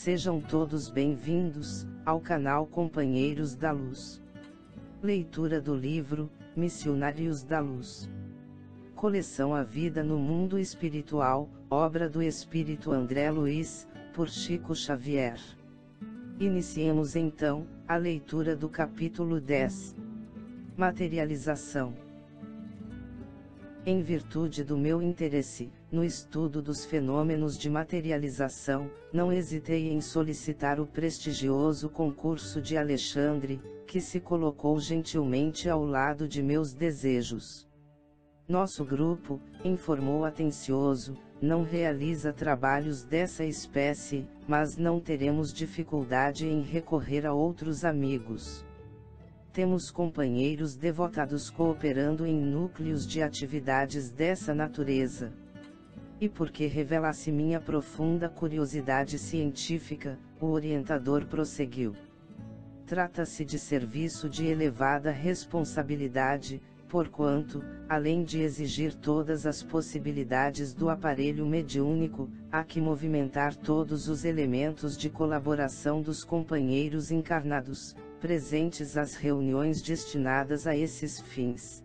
Sejam todos bem-vindos ao canal Companheiros da Luz. Leitura do livro Missionários da Luz. Coleção A Vida no Mundo Espiritual, obra do Espírito André Luiz, por Chico Xavier. Iniciemos então a leitura do capítulo 10. Materialização. Em virtude do meu interesse no estudo dos fenômenos de materialização, não hesitei em solicitar o prestigioso concurso de Alexandre, que se colocou gentilmente ao lado de meus desejos. Nosso grupo, informou atencioso, não realiza trabalhos dessa espécie, mas não teremos dificuldade em recorrer a outros amigos. Temos companheiros devotados cooperando em núcleos de atividades dessa natureza. E porque revelasse minha profunda curiosidade científica, o orientador prosseguiu. Trata-se de serviço de elevada responsabilidade, porquanto, além de exigir todas as possibilidades do aparelho mediúnico, há que movimentar todos os elementos de colaboração dos companheiros encarnados, presentes às reuniões destinadas a esses fins.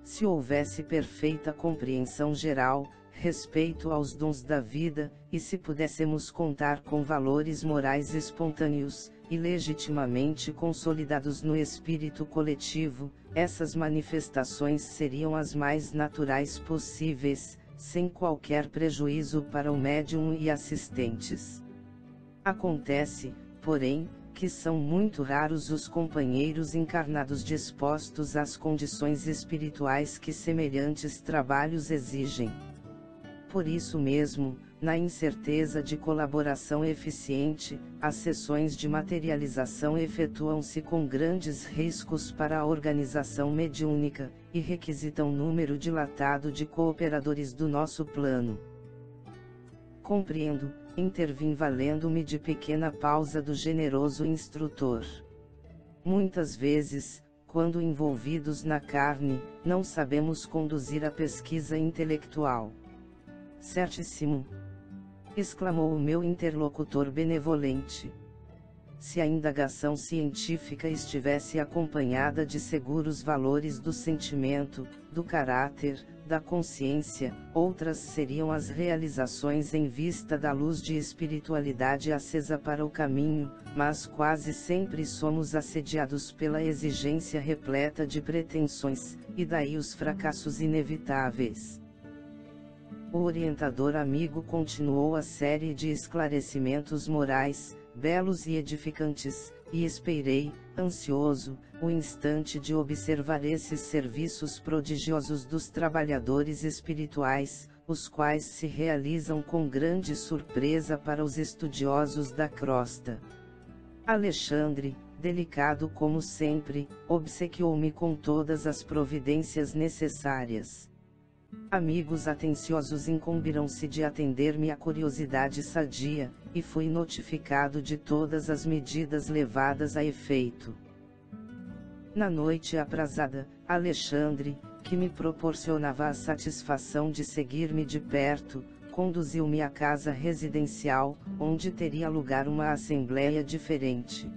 Se houvesse perfeita compreensão geral, respeito aos dons da vida, e se pudéssemos contar com valores morais espontâneos, e legitimamente consolidados no espírito coletivo, essas manifestações seriam as mais naturais possíveis, sem qualquer prejuízo para o médium e assistentes. Acontece, porém, que são muito raros os companheiros encarnados dispostos às condições espirituais que semelhantes trabalhos exigem. Por isso mesmo, na incerteza de colaboração eficiente, as sessões de materialização efetuam-se com grandes riscos para a organização mediúnica, e requisitam número dilatado de cooperadores do nosso plano. Compreendo, intervim valendo-me de pequena pausa do generoso instrutor. Muitas vezes, quando envolvidos na carne, não sabemos conduzir a pesquisa intelectual. Certíssimo! Exclamou o meu interlocutor benevolente. Se a indagação científica estivesse acompanhada de seguros valores do sentimento, do caráter, da consciência, outras seriam as realizações em vista da luz de espiritualidade acesa para o caminho, mas quase sempre somos assediados pela exigência repleta de pretensões, e daí os fracassos inevitáveis. O orientador amigo continuou a série de esclarecimentos morais, belos e edificantes, e esperei, ansioso, o instante de observar esses serviços prodigiosos dos trabalhadores espirituais, os quais se realizam com grande surpresa para os estudiosos da crosta. Alexandre, delicado como sempre, obsequiou-me com todas as providências necessárias. Amigos atenciosos incumbiram-se de atender-me a curiosidade sadia, e fui notificado de todas as medidas levadas a efeito. Na noite aprazada, Alexandre, que me proporcionava a satisfação de seguir-me de perto, conduziu-me à casa residencial, onde teria lugar uma assembleia diferente.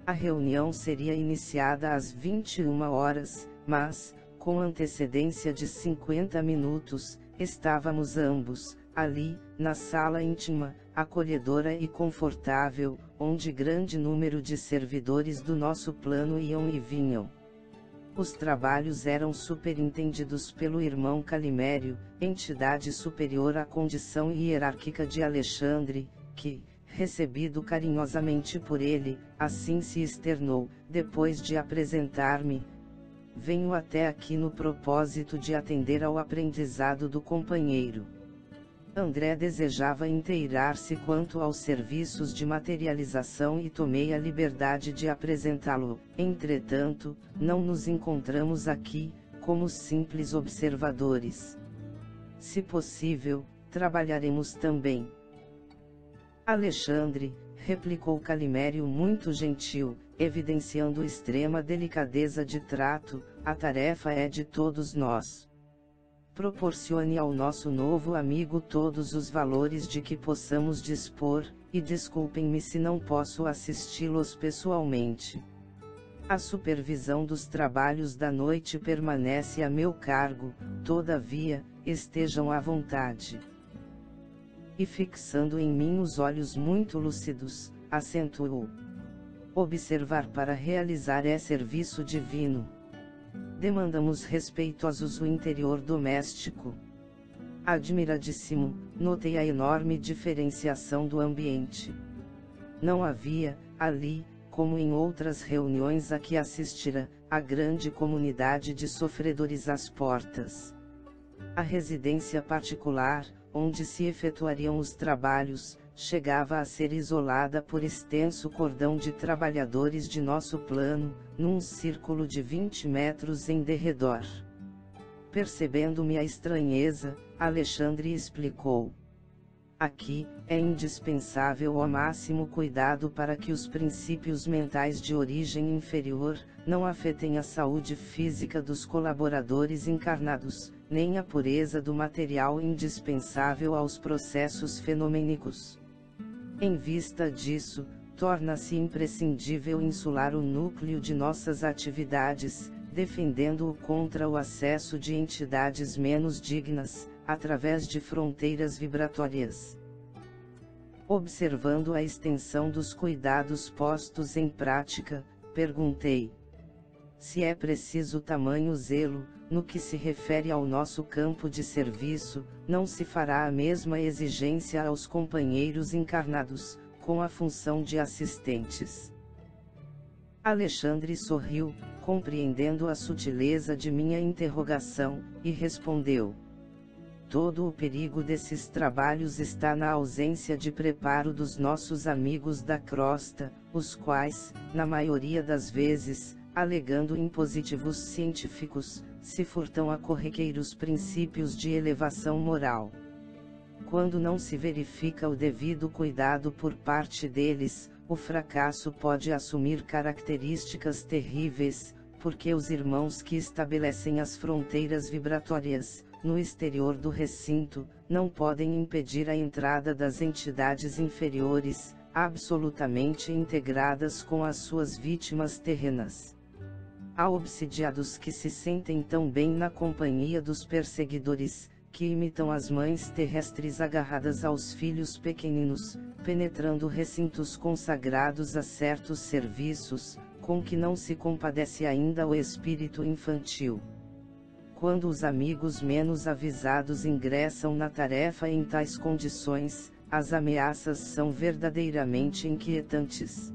A reunião seria iniciada às 21 horas, mas, com antecedência de 50 minutos, estávamos ambos, ali, na sala íntima, acolhedora e confortável, onde grande número de servidores do nosso plano iam e vinham. Os trabalhos eram superintendidos pelo irmão Calimério, entidade superior à condição hierárquica de Alexandre, que, recebido carinhosamente por ele, assim se externou, depois de apresentar-me: venho até aqui no propósito de atender ao aprendizado do companheiro. André desejava inteirar-se quanto aos serviços de materialização e tomei a liberdade de apresentá-lo. Entretanto, não nos encontramos aqui, como simples observadores. Se possível, trabalharemos também. Alexandre, replicou Calimério muito gentil, evidenciando extrema delicadeza de trato, a tarefa é de todos nós. proporcione ao nosso novo amigo todos os valores de que possamos dispor, e desculpem-me se não posso assisti-los pessoalmente. A supervisão dos trabalhos da noite permanece a meu cargo, todavia, estejam à vontade. E fixando em mim os olhos muito lúcidos, acentuou: observar para realizar é serviço divino. Demandamos respeitosos o interior doméstico. Admiradíssimo, notei a enorme diferenciação do ambiente. Não havia, ali, como em outras reuniões a que assistira, a grande comunidade de sofredores às portas. A residência particular, onde se efetuariam os trabalhos, chegava a ser isolada por extenso cordão de trabalhadores de nosso plano, num círculo de 20 metros em derredor. Percebendo-me a estranheza, Alexandre explicou: aqui, é indispensável o máximo cuidado para que os princípios mentais de origem inferior, não afetem a saúde física dos colaboradores encarnados, nem a pureza do material indispensável aos processos fenomênicos. Em vista disso, torna-se imprescindível insular o núcleo de nossas atividades, defendendo-o contra o acesso de entidades menos dignas, através de fronteiras vibratórias. Observando a extensão dos cuidados postos em prática, perguntei: se é preciso tamanho zelo, no que se refere ao nosso campo de serviço, não se fará a mesma exigência aos companheiros encarnados, com a função de assistentes? Alexandre sorriu, compreendendo a sutileza de minha interrogação, e respondeu: todo o perigo desses trabalhos está na ausência de preparo dos nossos amigos da crosta, os quais, na maioria das vezes, alegando impositivos científicos, se furtam a corriqueiros princípios de elevação moral. Quando não se verifica o devido cuidado por parte deles, o fracasso pode assumir características terríveis, porque os irmãos que estabelecem as fronteiras vibratórias, no exterior do recinto, não podem impedir a entrada das entidades inferiores, absolutamente integradas com as suas vítimas terrenas. Há obsidiados que se sentem tão bem na companhia dos perseguidores, que imitam as mães terrestres agarradas aos filhos pequeninos, penetrando recintos consagrados a certos serviços, com que não se compadece ainda o espírito infantil. Quando os amigos menos avisados ingressam na tarefa em tais condições, as ameaças são verdadeiramente inquietantes.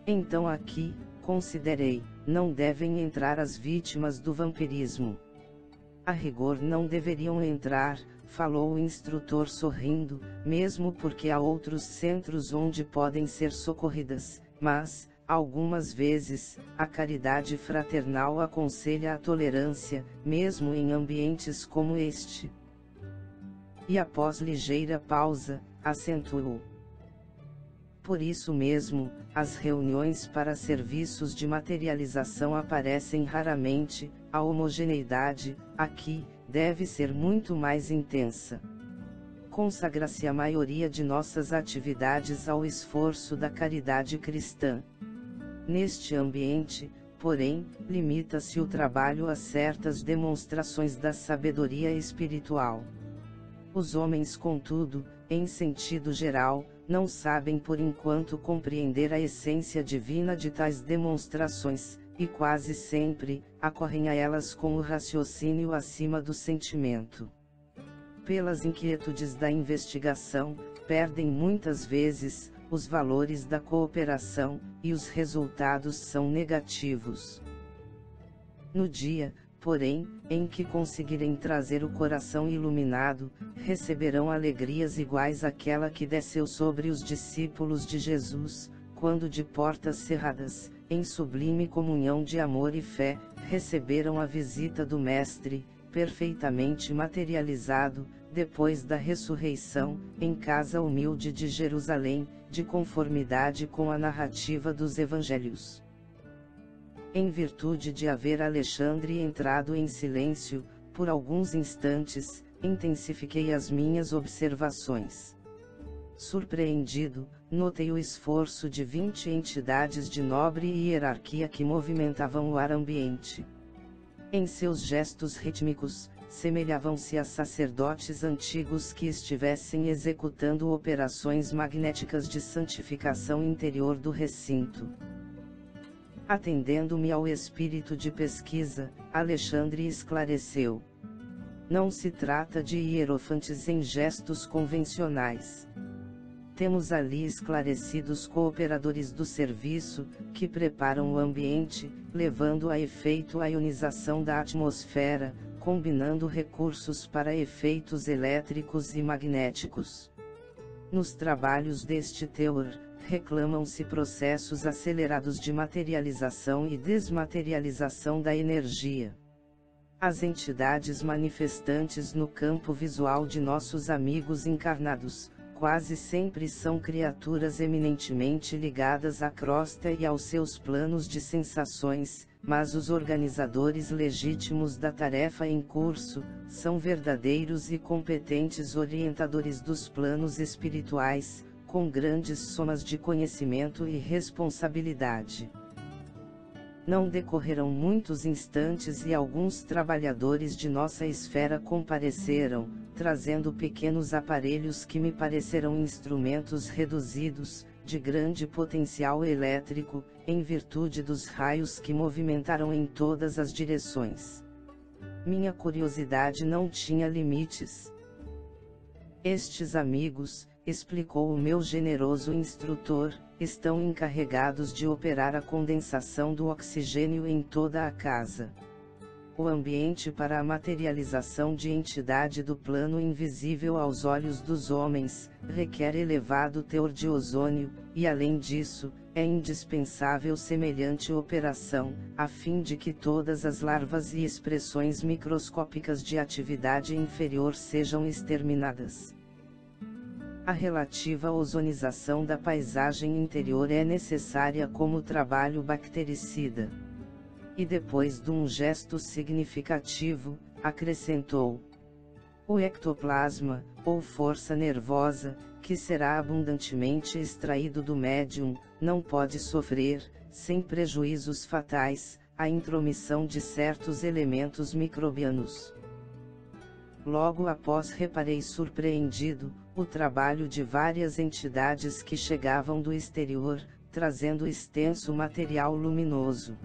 Então aqui, considerei, não devem entrar as vítimas do vampirismo. A rigor não deveriam entrar, falou o instrutor sorrindo, mesmo porque há outros centros onde podem ser socorridas, mas, algumas vezes, a caridade fraternal aconselha a tolerância, mesmo em ambientes como este. E após ligeira pausa, acentuou: por isso mesmo, as reuniões para serviços de materialização aparecem raramente, a homogeneidade, aqui, deve ser muito mais intensa. Consagra-se a maioria de nossas atividades ao esforço da caridade cristã. Neste ambiente, porém, limita-se o trabalho a certas demonstrações da sabedoria espiritual. Os homens, contudo, em sentido geral, não sabem por enquanto compreender a essência divina de tais demonstrações, e quase sempre, acorrem a elas com o raciocínio acima do sentimento. Pelas inquietudes da investigação, perdem muitas vezes os valores da cooperação, e os resultados são negativos. No dia, porém, em que conseguirem trazer o coração iluminado, receberão alegrias iguais àquela que desceu sobre os discípulos de Jesus, quando de portas cerradas, em sublime comunhão de amor e fé, receberam a visita do Mestre, perfeitamente materializado, depois da ressurreição, em casa humilde de Jerusalém, de conformidade com a narrativa dos Evangelhos. Em virtude de haver Alexandre entrado em silêncio, Por alguns instantes, intensifiquei as minhas observações. Surpreendido, notei o esforço de 20 entidades de nobre hierarquia que movimentavam o ar ambiente. Em seus gestos rítmicos, semelhavam-se a sacerdotes antigos que estivessem executando operações magnéticas de santificação interior do recinto. Atendendo-me ao espírito de pesquisa, Alexandre esclareceu: não se trata de hierofantes em gestos convencionais. Temos ali esclarecidos cooperadores do serviço, que preparam o ambiente, levando a efeito a ionização da atmosfera, combinando recursos para efeitos elétricos e magnéticos. Nos trabalhos deste teor, reclamam-se processos acelerados de materialização e desmaterialização da energia. As entidades manifestantes no campo visual de nossos amigos encarnados, quase sempre são criaturas eminentemente ligadas à crosta e aos seus planos de sensações, mas os organizadores legítimos da tarefa em curso, são verdadeiros e competentes orientadores dos planos espirituais, com grandes somas de conhecimento e responsabilidade. Não decorreram muitos instantes e alguns trabalhadores de nossa esfera compareceram, trazendo pequenos aparelhos que me pareceram instrumentos reduzidos, de grande potencial elétrico, em virtude dos raios que movimentaram em todas as direções. Minha curiosidade não tinha limites. Estes amigos, explicou o meu generoso instrutor, estão encarregados de operar a condensação do oxigênio em toda a casa. O ambiente para a materialização de entidade do plano invisível aos olhos dos homens, requer elevado teor de ozônio, e além disso, é indispensável semelhante operação, a fim de que todas as larvas e expressões microscópicas de atividade inferior sejam exterminadas. A relativa ozonização da paisagem interior é necessária como trabalho bactericida. E depois de um gesto significativo, acrescentou: o ectoplasma, ou força nervosa, que será abundantemente extraído do médium, não pode sofrer, sem prejuízos fatais, a intromissão de certos elementos microbianos. Logo após reparei surpreendido, o trabalho de várias entidades que chegavam do exterior, trazendo extenso material luminoso.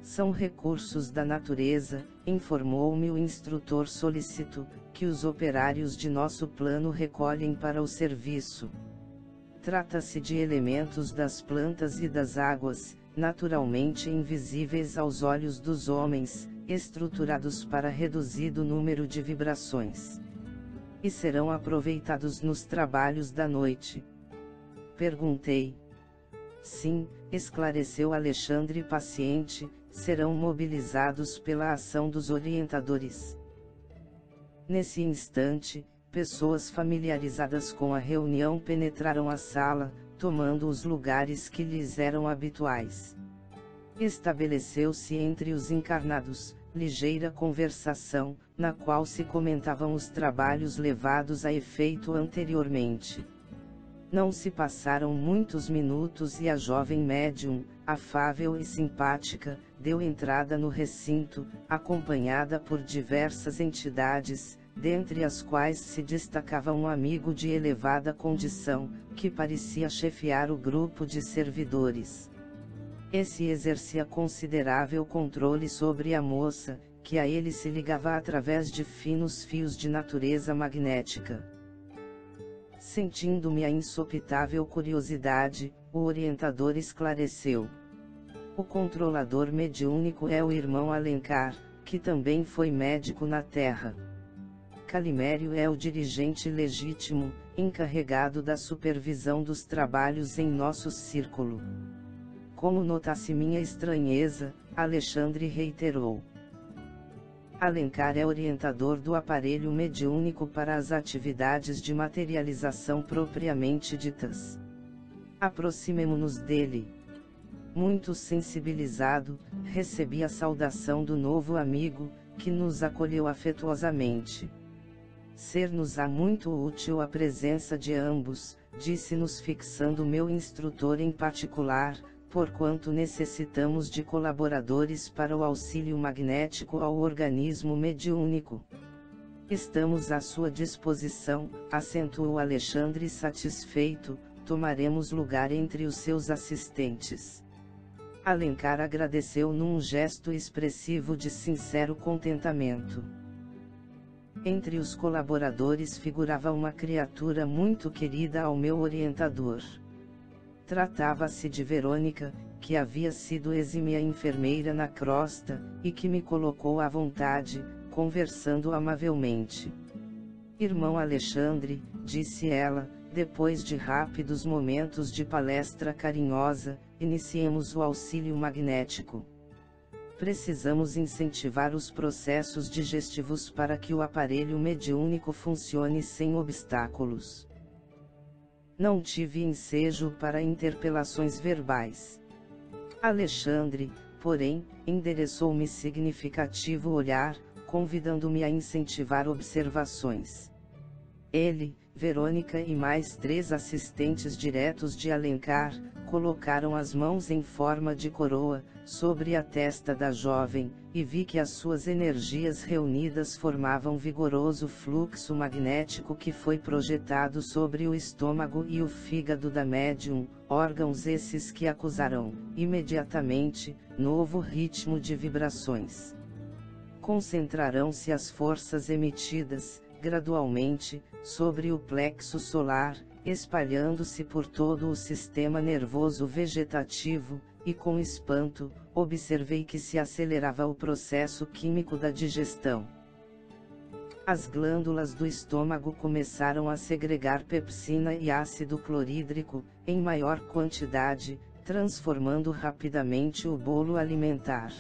São recursos da natureza, informou-me o instrutor solícito, que os operários de nosso plano recolhem para o serviço. Trata-se de elementos das plantas e das águas, naturalmente invisíveis aos olhos dos homens, estruturados para reduzido número de vibrações. E serão aproveitados nos trabalhos da noite? Perguntei. Sim, esclareceu Alexandre paciente, serão mobilizados pela ação dos orientadores. Nesse instante, pessoas familiarizadas com a reunião penetraram a sala, tomando os lugares que lhes eram habituais. Estabeleceu-se entre os encarnados, ligeira conversação, na qual se comentavam os trabalhos levados a efeito anteriormente. Não se passaram muitos minutos e a jovem médium, afável e simpática, deu entrada no recinto, acompanhada por diversas entidades, dentre as quais se destacava um amigo de elevada condição, que parecia chefiar o grupo de servidores. Esse exercia considerável controle sobre a moça, que a ele se ligava através de finos fios de natureza magnética. Sentindo-me a insopitável curiosidade, o orientador esclareceu. O controlador mediúnico é o irmão Alencar, que também foi médico na Terra. Calimério é o dirigente legítimo, encarregado da supervisão dos trabalhos em nosso círculo. Como notasse minha estranheza, Alexandre reiterou. Alencar é orientador do aparelho mediúnico para as atividades de materialização propriamente ditas. Aproximemo-nos dele. Muito sensibilizado, recebi a saudação do novo amigo, que nos acolheu afetuosamente. Ser-nos-á muito útil a presença de ambos, disse-nos fixando meu instrutor em particular, porquanto necessitamos de colaboradores para o auxílio magnético ao organismo mediúnico. Estamos à sua disposição, acentuou Alexandre satisfeito, tomaremos lugar entre os seus assistentes. Alencar agradeceu num gesto expressivo de sincero contentamento. Entre os colaboradores figurava uma criatura muito querida ao meu orientador. Tratava-se de Verônica, que havia sido exímia enfermeira na crosta, e que me colocou à vontade, conversando amavelmente. Irmão Alexandre, disse ela, depois de rápidos momentos de palestra carinhosa, iniciemos o auxílio magnético. Precisamos incentivar os processos digestivos para que o aparelho mediúnico funcione sem obstáculos. Não tive ensejo para interpelações verbais. Alexandre, porém, endereçou-me significativo olhar, convidando-me a incentivar observações. Ele, Verônica e mais 3 assistentes diretos de Alencar, colocaram as mãos em forma de coroa, sobre a testa da jovem, e vi que as suas energias reunidas formavam vigoroso fluxo magnético que foi projetado sobre o estômago e o fígado da médium, órgãos esses que acusarão, imediatamente, novo ritmo de vibrações. Concentrarão-se as forças emitidas, gradualmente, sobre o plexo solar, espalhando-se por todo o sistema nervoso vegetativo, e com espanto, observei que se acelerava o processo químico da digestão. As glândulas do estômago começaram a segregar pepsina e ácido clorídrico, em maior quantidade, transformando rapidamente o bolo alimentar.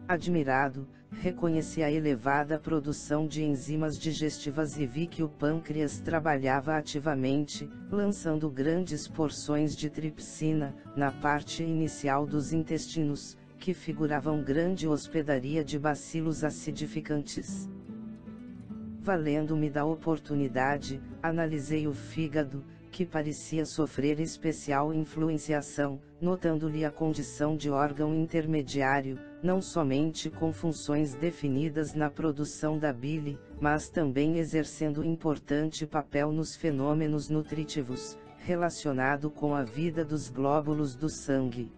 Admirado, reconheci a elevada produção de enzimas digestivas e vi que o pâncreas trabalhava ativamente, lançando grandes porções de tripsina, na parte inicial dos intestinos, que figuravam grande hospedaria de bacilos acidificantes. Valendo-me da oportunidade, analisei o fígado, que parecia sofrer especial influenciação, notando-lhe a condição de órgão intermediário, não somente com funções definidas na produção da bile, mas também exercendo importante papel nos fenômenos nutritivos, relacionado com a vida dos glóbulos do sangue.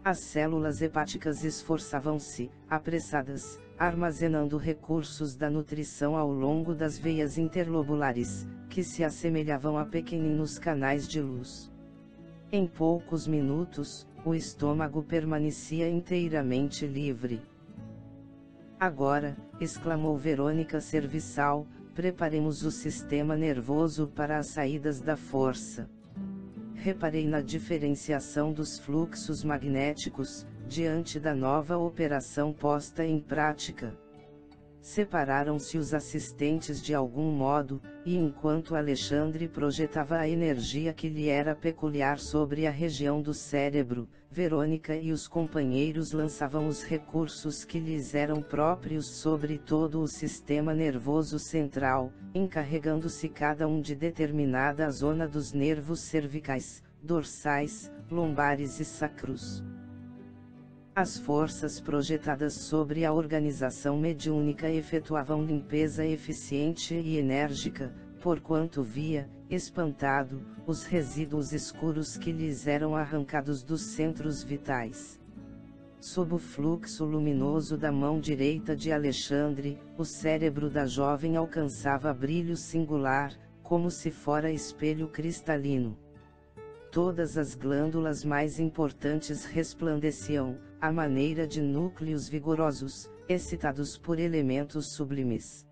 As células hepáticas esforçavam-se, apressadas, armazenando recursos da nutrição ao longo das veias interlobulares, que se assemelhavam a pequeninos canais de luz. Em poucos minutos, o estômago permanecia inteiramente livre. Agora, exclamou Verônica serviçal, preparemos o sistema nervoso para as saídas da força. Reparei na diferenciação dos fluxos magnéticos, diante da nova operação posta em prática. Separaram-se os assistentes de algum modo, e enquanto Alexandre projetava a energia que lhe era peculiar sobre a região do cérebro, Verônica e os companheiros lançavam os recursos que lhes eram próprios sobre todo o sistema nervoso central, encarregando-se cada um de determinada zona dos nervos cervicais, dorsais, lombares e sacros. As forças projetadas sobre a organização mediúnica efetuavam limpeza eficiente e enérgica, porquanto via, espantado, os resíduos escuros que lhes eram arrancados dos centros vitais. Sob o fluxo luminoso da mão direita de Alexandre, o cérebro da jovem alcançava brilho singular, como se fora espelho cristalino. Todas as glândulas mais importantes resplandeciam, à maneira de núcleos vigorosos, excitados por elementos sublimes.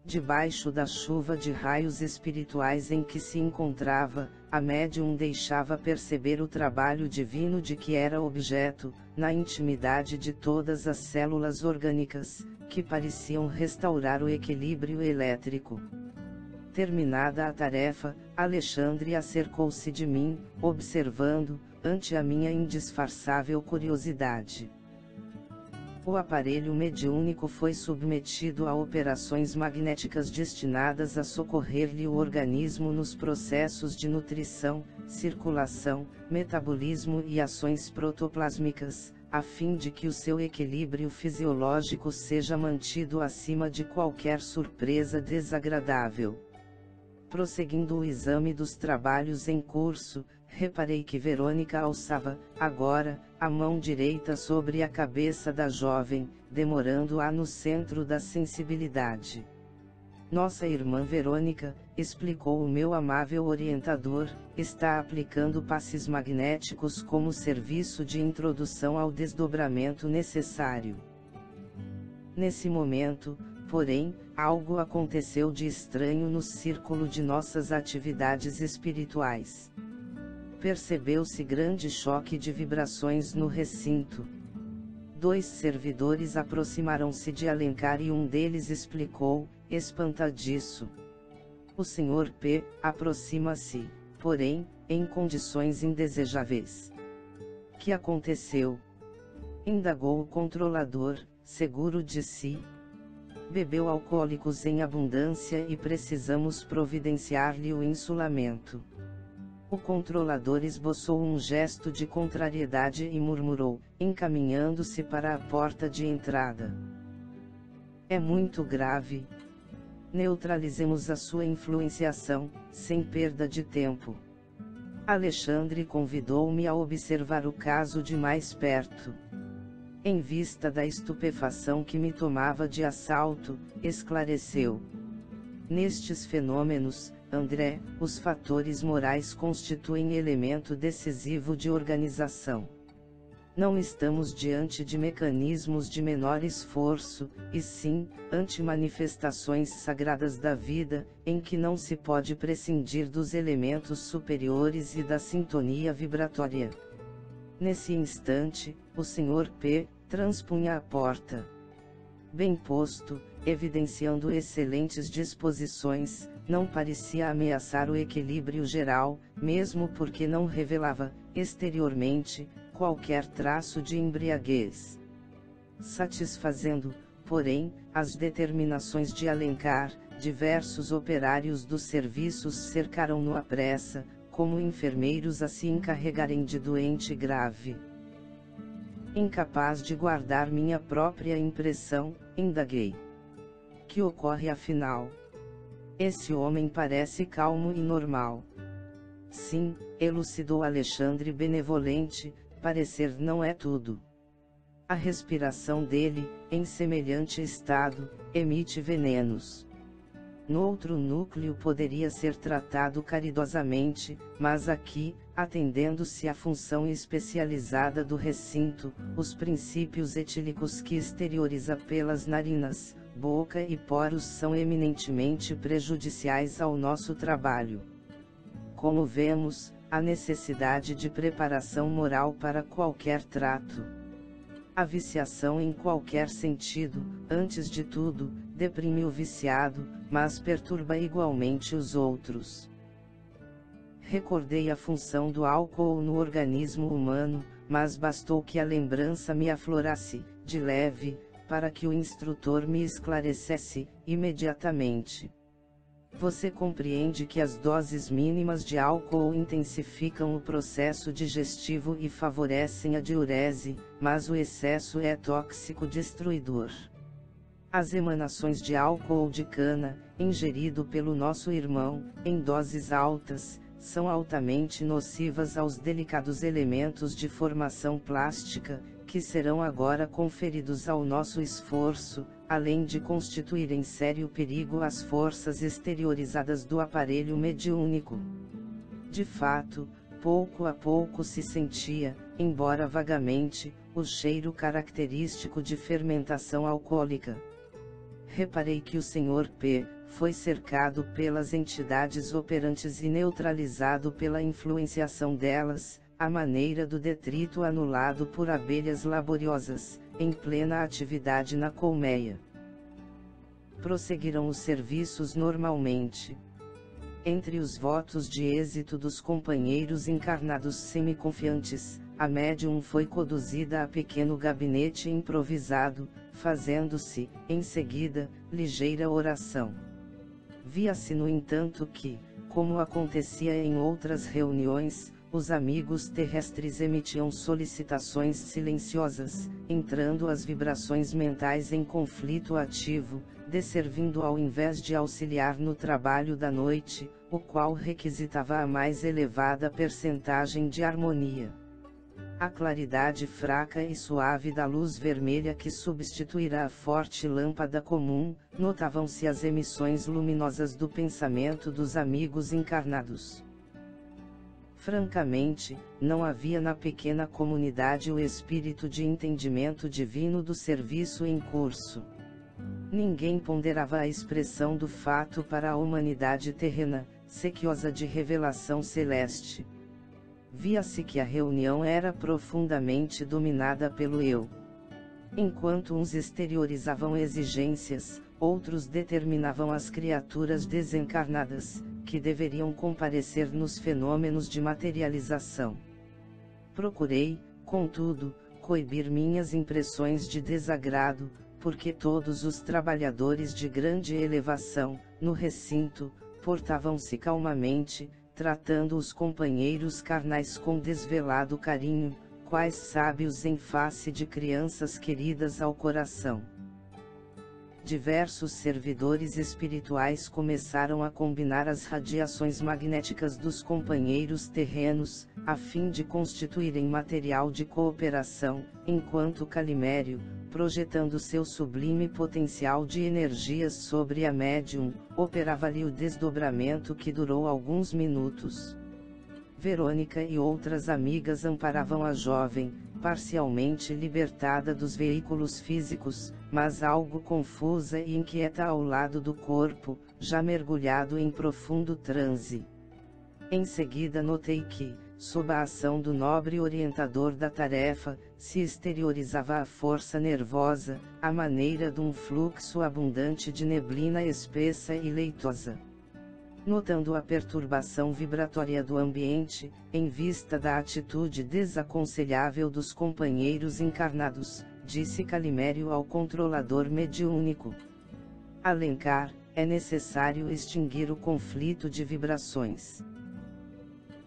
Debaixo da chuva de raios espirituais em que se encontrava, a médium deixava perceber o trabalho divino de que era objeto, na intimidade de todas as células orgânicas, que pareciam restaurar o equilíbrio elétrico. Terminada a tarefa, Alexandre acercou-se de mim, observando, ante a minha indisfarçável curiosidade: O aparelho mediúnico foi submetido a operações magnéticas destinadas a socorrer-lhe o organismo nos processos de nutrição, circulação, metabolismo e ações protoplásmicas, a fim de que o seu equilíbrio fisiológico seja mantido acima de qualquer surpresa desagradável. Prosseguindo o exame dos trabalhos em curso, reparei que Verônica alçava, agora, a mão direita sobre a cabeça da jovem, demorando-a no centro da sensibilidade. Nossa irmã Verônica, explicou o meu amável orientador, está aplicando passes magnéticos como serviço de introdução ao desdobramento necessário. Nesse momento, porém, algo aconteceu de estranho no círculo de nossas atividades espirituais. Percebeu-se grande choque de vibrações no recinto. 2 servidores aproximaram-se de Alencar e um deles explicou, espantadiço: "O Sr. P. aproxima-se, porém, em condições indesejáveis." "Que aconteceu?" indagou o controlador, seguro de si. "Bebeu alcoólicos em abundância e precisamos providenciar-lhe o insulamento." O controlador esboçou um gesto de contrariedade e murmurou, encaminhando-se para a porta de entrada: "É muito grave. Neutralizemos a sua influenciação, sem perda de tempo." Alexandre convidou-me a observar o caso de mais perto. Em vista da estupefação que me tomava de assalto, esclareceu: "Nestes fenômenos, André, os fatores morais constituem elemento decisivo de organização. Não estamos diante de mecanismos de menor esforço, e sim, ante manifestações sagradas da vida, em que não se pode prescindir dos elementos superiores e da sintonia vibratória." Nesse instante, o Sr. P. transpunha a porta. Bem posto, evidenciando excelentes disposições, não parecia ameaçar o equilíbrio geral, mesmo porque não revelava, exteriormente, qualquer traço de embriaguez. Satisfazendo, porém, as determinações de Alencar, diversos operários dos serviços cercaram-no à pressa, como enfermeiros a se encarregarem de doente grave. Incapaz de guardar minha própria impressão, indaguei: "Que ocorre afinal? Esse homem parece calmo e normal." "Sim," elucidou Alexandre benevolente, "parecer não é tudo. A respiração dele, em semelhante estado, emite venenos. Noutro núcleo poderia ser tratado caridosamente, mas aqui, atendendo-se à função especializada do recinto, os princípios etílicos que exterioriza pelas narinas, boca e poros são eminentemente prejudiciais ao nosso trabalho. Como vemos, há necessidade de preparação moral para qualquer trato. A viciação em qualquer sentido, antes de tudo, deprime o viciado, mas perturba igualmente os outros." Recordei a função do álcool no organismo humano, mas bastou que a lembrança me aflorasse, de leve, para que o instrutor me esclarecesse, imediatamente: "Você compreende que as doses mínimas de álcool intensificam o processo digestivo e favorecem a diurese, mas o excesso é tóxico destruidor. As emanações de álcool de cana, ingerido pelo nosso irmão, em doses altas, são altamente nocivas aos delicados elementos de formação plástica, que serão agora conferidos ao nosso esforço, além de constituírem sério perigo às forças exteriorizadas do aparelho mediúnico." De fato, pouco a pouco se sentia, embora vagamente, o cheiro característico de fermentação alcoólica. Reparei que o Sr. P. foi cercado pelas entidades operantes e neutralizado pela influenciação delas, à maneira do detrito anulado por abelhas laboriosas, em plena atividade na colmeia. Prosseguiram os serviços normalmente. Entre os votos de êxito dos companheiros encarnados semiconfiantes, a médium foi conduzida a pequeno gabinete improvisado, fazendo-se, em seguida, ligeira oração. Via-se no entanto que, como acontecia em outras reuniões, os amigos terrestres emitiam solicitações silenciosas, entrando as vibrações mentais em conflito ativo, desservindo ao invés de auxiliar no trabalho da noite, o qual requisitava a mais elevada percentagem de harmonia. A claridade fraca e suave da luz vermelha que substituirá a forte lâmpada comum, notavam-se as emissões luminosas do pensamento dos amigos encarnados. Francamente, não havia na pequena comunidade o espírito de entendimento divino do serviço em curso. Ninguém ponderava a expressão do fato para a humanidade terrena, sequiosa de revelação celeste. Via-se que a reunião era profundamente dominada pelo eu. Enquanto uns exteriorizavam exigências, outros determinavam as criaturas desencarnadas, que deveriam comparecer nos fenômenos de materialização. Procurei, contudo, coibir minhas impressões de desagrado, porque todos os trabalhadores de grande elevação, no recinto, portavam-se calmamente, tratando os companheiros carnais com desvelado carinho, quais sábios em face de crianças queridas ao coração. Diversos servidores espirituais começaram a combinar as radiações magnéticas dos companheiros terrenos, a fim de constituírem material de cooperação, enquanto Calimério, projetando seu sublime potencial de energias sobre a médium, operava-lhe o desdobramento que durou alguns minutos. Verônica e outras amigas amparavam a jovem, parcialmente libertada dos veículos físicos, mas algo confusa e inquieta ao lado do corpo, já mergulhado em profundo transe. Em seguida notei que, sob a ação do nobre orientador da tarefa, se exteriorizava a força nervosa, à maneira de um fluxo abundante de neblina espessa e leitosa. Notando a perturbação vibratória do ambiente, em vista da atitude desaconselhável dos companheiros encarnados, disse Calimério ao controlador mediúnico: Alencar, é necessário extinguir o conflito de vibrações.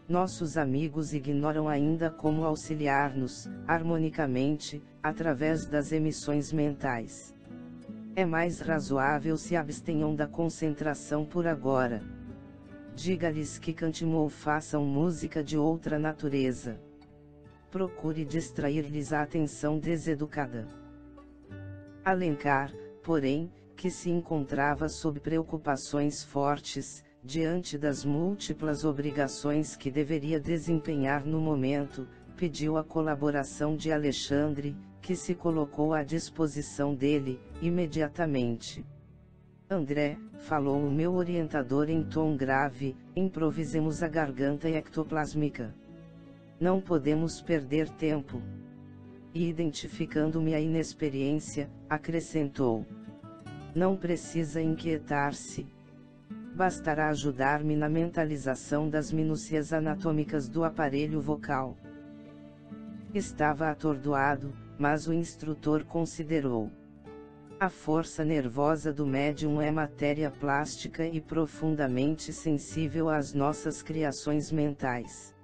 Nossos amigos ignoram ainda como auxiliar-nos, harmonicamente, através das emissões mentais. É mais razoável se abstenham da concentração por agora. Diga-lhes que cantem ou façam música de outra natureza. Procure distrair-lhes a atenção deseducada. Alencar, porém, que se encontrava sob preocupações fortes, diante das múltiplas obrigações que deveria desempenhar no momento, pediu a colaboração de Alexandre, que se colocou à disposição dele, imediatamente. André, falou o meu orientador em tom grave, improvisemos a garganta ectoplásmica. Não podemos perder tempo. E identificando-me a inexperiência, acrescentou: não precisa inquietar-se. Bastará ajudar-me na mentalização das minúcias anatômicas do aparelho vocal. Estava atordoado, mas o instrutor considerou: a força nervosa do médium é matéria plástica e profundamente sensível às nossas criações mentais.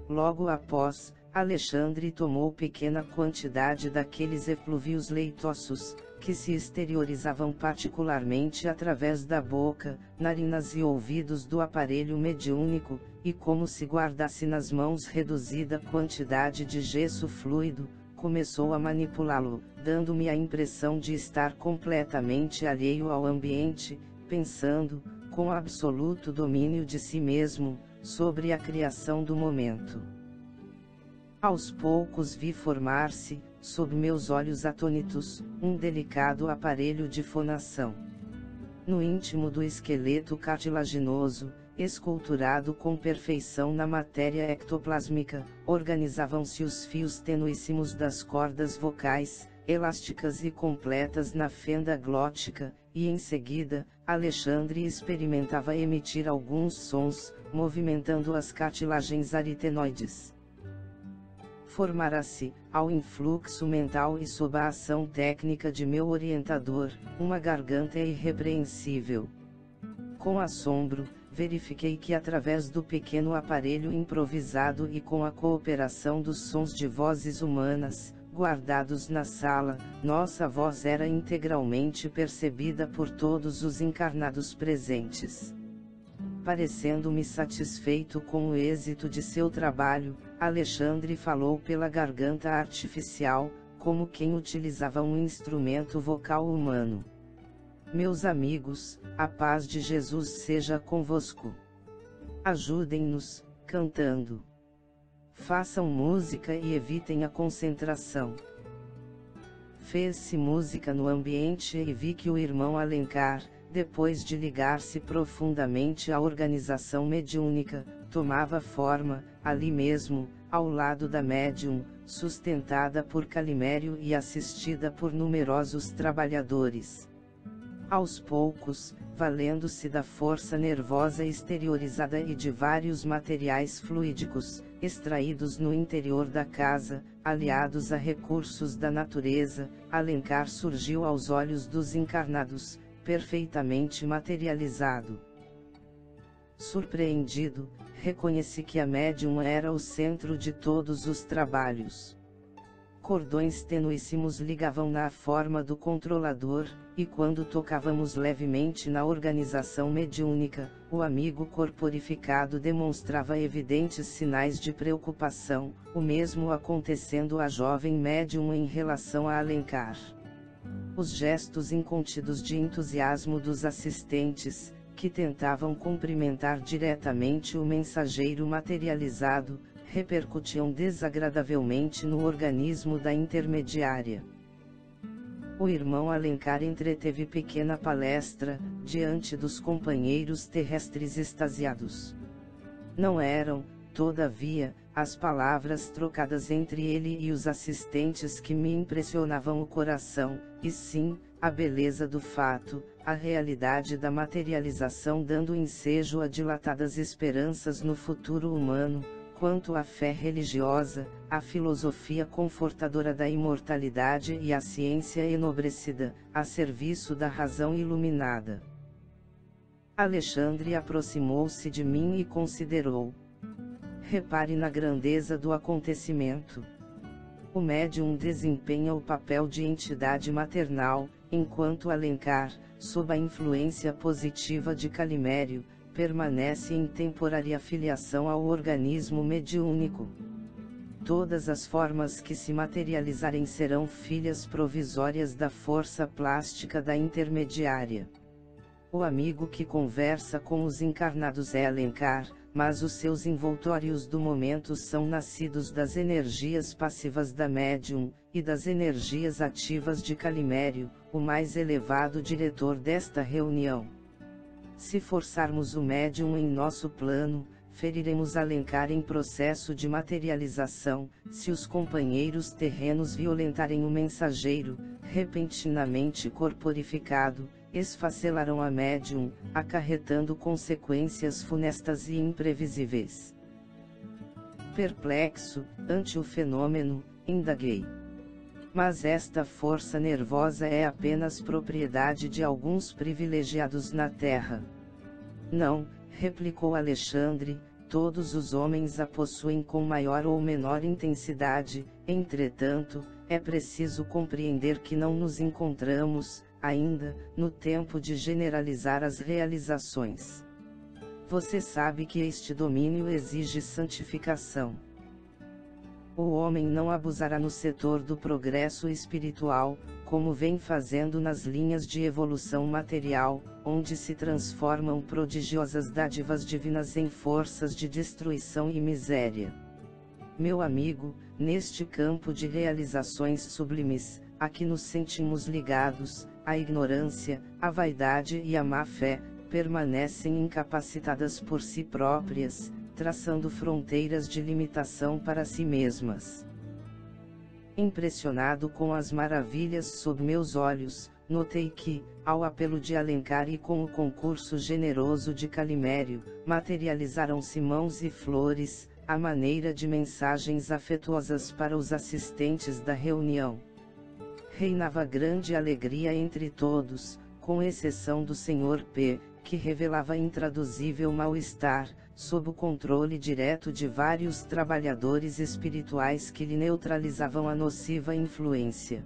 Logo após, Alexandre tomou pequena quantidade daqueles eflúvios leitosos, que se exteriorizavam particularmente através da boca, narinas e ouvidos do aparelho mediúnico, e como se guardasse nas mãos reduzida quantidade de gesso fluido, começou a manipulá-lo, dando-me a impressão de estar completamente alheio ao ambiente, pensando, com absoluto domínio de si mesmo, sobre a criação do momento. Aos poucos vi formar-se, sob meus olhos atônitos, um delicado aparelho de fonação. No íntimo do esqueleto cartilaginoso, esculturado com perfeição na matéria ectoplásmica, organizavam-se os fios tenuíssimos das cordas vocais, elásticas e completas na fenda glótica, e em seguida, Alexandre experimentava emitir alguns sons, movimentando as cartilagens aritenoides. formara-se, ao influxo mental e sob a ação técnica de meu orientador, uma garganta irrepreensível. Com assombro, verifiquei que através do pequeno aparelho improvisado e com a cooperação dos sons de vozes humanas, guardados na sala, nossa voz era integralmente percebida por todos os encarnados presentes. Parecendo-me satisfeito com o êxito de seu trabalho, Alexandre falou pela garganta artificial, como quem utilizava um instrumento vocal humano. Meus amigos, a paz de Jesus seja convosco. Ajudem-nos, cantando. Façam música e evitem a concentração. Fez-se música no ambiente e vi que o irmão Alencar, depois de ligar-se profundamente à organização mediúnica, tomava forma, ali mesmo, ao lado da médium, sustentada por Calimério e assistida por numerosos trabalhadores. Aos poucos, valendo-se da força nervosa exteriorizada e de vários materiais fluídicos, extraídos no interior da casa, aliados a recursos da natureza, Alencar surgiu aos olhos dos encarnados, perfeitamente materializado. Surpreendido, reconheci que a médium era o centro de todos os trabalhos. Cordões tenuíssimos ligavam-na à forma do controlador, e quando tocávamos levemente na organização mediúnica, o amigo corporificado demonstrava evidentes sinais de preocupação, o mesmo acontecendo à jovem médium em relação a Alencar. Os gestos incontidos de entusiasmo dos assistentes, que tentavam cumprimentar diretamente o mensageiro materializado, repercutiam desagradavelmente no organismo da intermediária. O irmão Alencar entreteve pequena palestra, diante dos companheiros terrestres extasiados. Não eram, todavia, as palavras trocadas entre ele e os assistentes que me impressionavam o coração, e sim, a beleza do fato, a realidade da materialização dando ensejo a dilatadas esperanças no futuro humano, quanto à fé religiosa, a filosofia confortadora da imortalidade e a ciência enobrecida, a serviço da razão iluminada. Alexandre aproximou-se de mim e considerou. Repare na grandeza do acontecimento. O médium desempenha o papel de entidade maternal, enquanto Alencar, sob a influência positiva de Calimério, permanece em temporária filiação ao organismo mediúnico. Todas as formas que se materializarem serão filhas provisórias da força plástica da intermediária. O amigo que conversa com os encarnados é Alencar, mas os seus envoltórios do momento são nascidos das energias passivas da médium, e das energias ativas de Calimério, o mais elevado diretor desta reunião. Se forçarmos o médium em nosso plano, feriremos Alencar em processo de materialização. Se os companheiros terrenos violentarem o mensageiro, repentinamente corporificado, esfacelarão a médium, acarretando consequências funestas e imprevisíveis. Perplexo, ante o fenômeno, indaguei. Mas esta força nervosa é apenas propriedade de alguns privilegiados na Terra. Não, replicou Alexandre, todos os homens a possuem com maior ou menor intensidade. Entretanto, é preciso compreender que não nos encontramos, ainda, no tempo de generalizar as realizações. Você sabe que este domínio exige santificação. O homem não abusará no setor do progresso espiritual, como vem fazendo nas linhas de evolução material, onde se transformam prodigiosas dádivas divinas em forças de destruição e miséria. Meu amigo, neste campo de realizações sublimes, a que nos sentimos ligados, a ignorância, a vaidade e a má-fé, permanecem incapacitadas por si próprias, traçando fronteiras de limitação para si mesmas. Impressionado com as maravilhas sob meus olhos, notei que, ao apelo de Alencar e com o concurso generoso de Calimério, materializaram-se mãos e flores, à maneira de mensagens afetuosas para os assistentes da reunião. Reinava grande alegria entre todos, com exceção do Sr. P., que revelava intraduzível mal-estar, sob o controle direto de vários trabalhadores espirituais que lhe neutralizavam a nociva influência.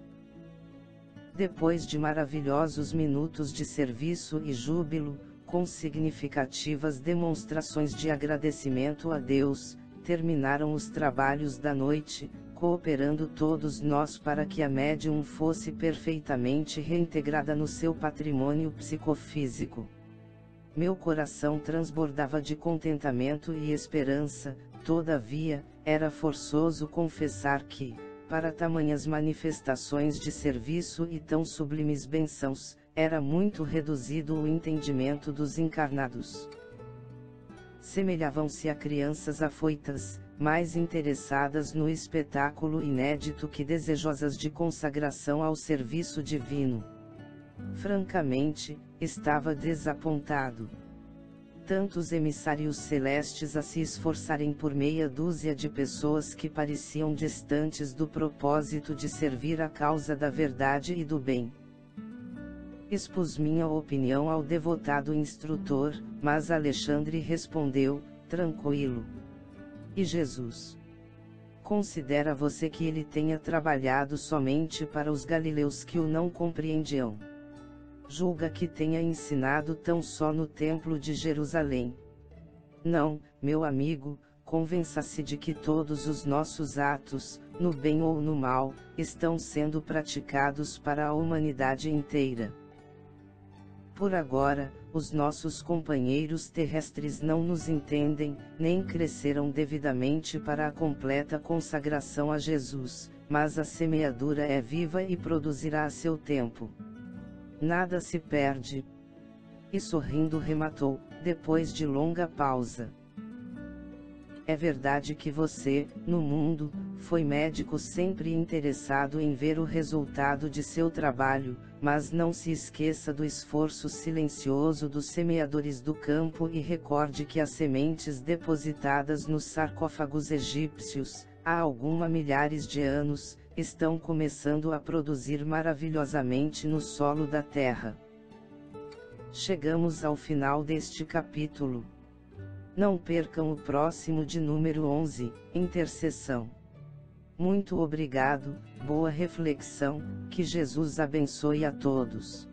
Depois de maravilhosos minutos de serviço e júbilo, com significativas demonstrações de agradecimento a Deus, terminaram os trabalhos da noite, cooperando todos nós para que a médium fosse perfeitamente reintegrada no seu patrimônio psicofísico. Meu coração transbordava de contentamento e esperança, todavia, era forçoso confessar que, para tamanhas manifestações de serviço e tão sublimes bênçãos, era muito reduzido o entendimento dos encarnados. Semelhavam-se a crianças afoitas, mais interessadas no espetáculo inédito que desejosas de consagração ao serviço divino. Francamente, estava desapontado. Tantos emissários celestes a se esforçarem por meia dúzia de pessoas que pareciam distantes do propósito de servir a causa da verdade e do bem. Expus minha opinião ao devotado instrutor, mas Alexandre respondeu, tranquilo. E Jesus? Considera você que ele tenha trabalhado somente para os galileus que o não compreendiam? Julga que tenha ensinado tão só no Templo de Jerusalém? Não, meu amigo, convença-se de que todos os nossos atos, no bem ou no mal, estão sendo praticados para a humanidade inteira. Por agora, os nossos companheiros terrestres não nos entendem, nem cresceram devidamente para a completa consagração a Jesus, mas a semeadura é viva e produzirá a seu tempo. Nada se perde. E sorrindo rematou, depois de longa pausa. É verdade que você, no mundo, foi médico sempre interessado em ver o resultado de seu trabalho, mas não se esqueça do esforço silencioso dos semeadores do campo e recorde que as sementes depositadas nos sarcófagos egípcios, há alguns milhares de anos, estão começando a produzir maravilhosamente no solo da terra. Chegamos ao final deste capítulo. Não percam o próximo de número 11, Intercessão. Muito obrigado, boa reflexão, que Jesus abençoe a todos.